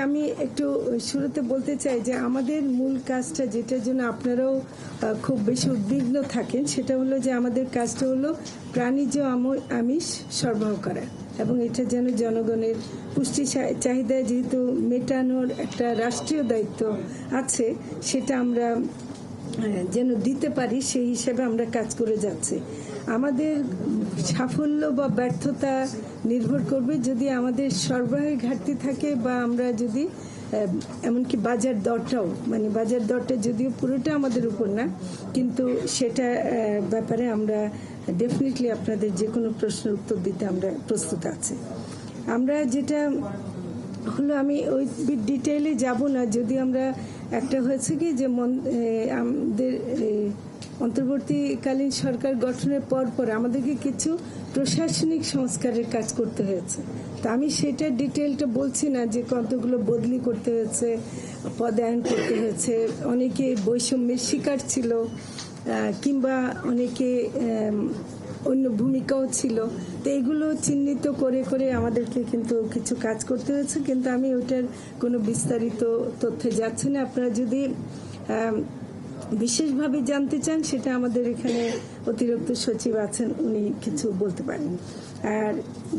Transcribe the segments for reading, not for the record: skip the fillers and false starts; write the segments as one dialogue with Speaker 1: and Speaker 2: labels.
Speaker 1: আমি একটু শুরুতে বলতে চাই যে আমাদের মূল কাজটা যেটার জন্য আপনারাও খুব বেশি উদ্বিগ্ন থাকেন সেটা হলো যে আমাদের কাজটা হলো প্রাণীজ আমিষ সরবরাহ করা এবং এটা যেন জনগণের পুষ্টি চাহিদা যেহেতু মেটানোর একটা রাষ্ট্রীয় দায়িত্ব আছে সেটা আমরা যেন দিতে পারি সেই হিসেবে আমরা কাজ করে যাচ্ছি। আমাদের সাফল্য বা ব্যর্থতা নির্ভর করবে যদি আমাদের সরবরাহের ঘাটতি থাকে বা আমরা যদি এমনকি বাজার দরটা যদিও পুরোটা আমাদের উপর না, কিন্তু সেটা ব্যাপারে আমরা ডেফিনেটলি আপনাদের যে কোনো প্রশ্নের উত্তর দিতে আমরা প্রস্তুত আছি। আমরা যেটা হলো আমি ওই ডিটেইলে যাব না, যদি আমরা একটা হয়েছে কি যে আমাদের অন্তর্বর্তীকালীন সরকার গঠনের পর আমাদেরকে কিছু প্রশাসনিক সংস্কারের কাজ করতে হয়েছে। তা আমি সেটা ডিটেলটা বলছি না যে কতগুলো বদলি করতে হয়েছে, পদায়ন করতে হয়েছে, অনেকে বৈষম্যের শিকার ছিল কিংবা অনেকে অন্য ভূমিকাও ছিল। তো এইগুলো চিহ্নিত করে করে আমাদেরকে কিন্তু কিছু কাজ করতে হয়েছে, কিন্তু আমি ওইটার কোনো বিস্তারিত তথ্যে যাচ্ছি না। আপনারা যদি বিশেষভাবে জানতে চান সেটা আমাদের এখানে অতিরিক্ত সচিব আছেন, উনি কিছু বলতে পারেন। আর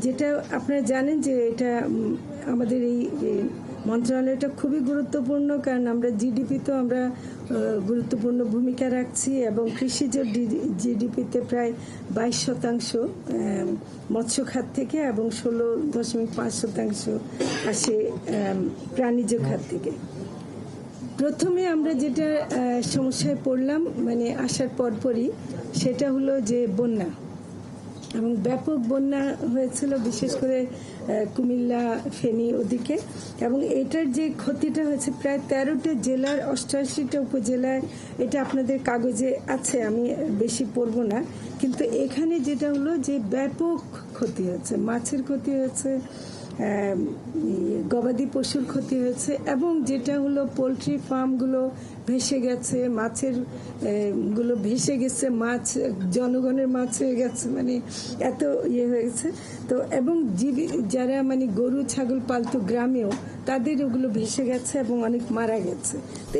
Speaker 1: যেটা আপনারা জানেন যে এটা আমাদের এই মন্ত্রণালয়টা খুবই গুরুত্বপূর্ণ, কারণ আমরা জিডিপিতেও আমরা গুরুত্বপূর্ণ ভূমিকা রাখছি এবং কৃষিজ জিডিপিতে প্রায় 22% মৎস্য খাত থেকে এবং 16.5% আসে প্রাণীজ খাত থেকে। প্রথমে আমরা যেটা সমস্যায় পড়লাম মানে আসার পরপরই সেটা হলো যে বন্যা, এবং ব্যাপক বন্যা হয়েছিল বিশেষ করে কুমিল্লা, ফেনী ওদিকে, এবং এটার যে ক্ষতিটা হয়েছে প্রায় 13টা জেলার 88টা উপজেলায়, এটা আপনাদের কাগজে আছে, আমি বেশি পড়ব না। কিন্তু এখানে যেটা হলো যে ব্যাপক ক্ষতি হয়েছে, মাছের ক্ষতি হয়েছে, গবাদি পশুর ক্ষতি হয়েছে, এবং যেটা হলো পোলট্রি ফার্মগুলো ভেসে গেছে, মাছের গুলো ভেসে গেছে, মাছ জনগণের মাছ হয়ে গেছে, মানে এত হয়ে গেছে। তো এবং যারা মানে গরু ছাগল পালতো গ্রামেও, তাদের ওগুলো ভেসে গেছে এবং অনেক মারা গেছে। তো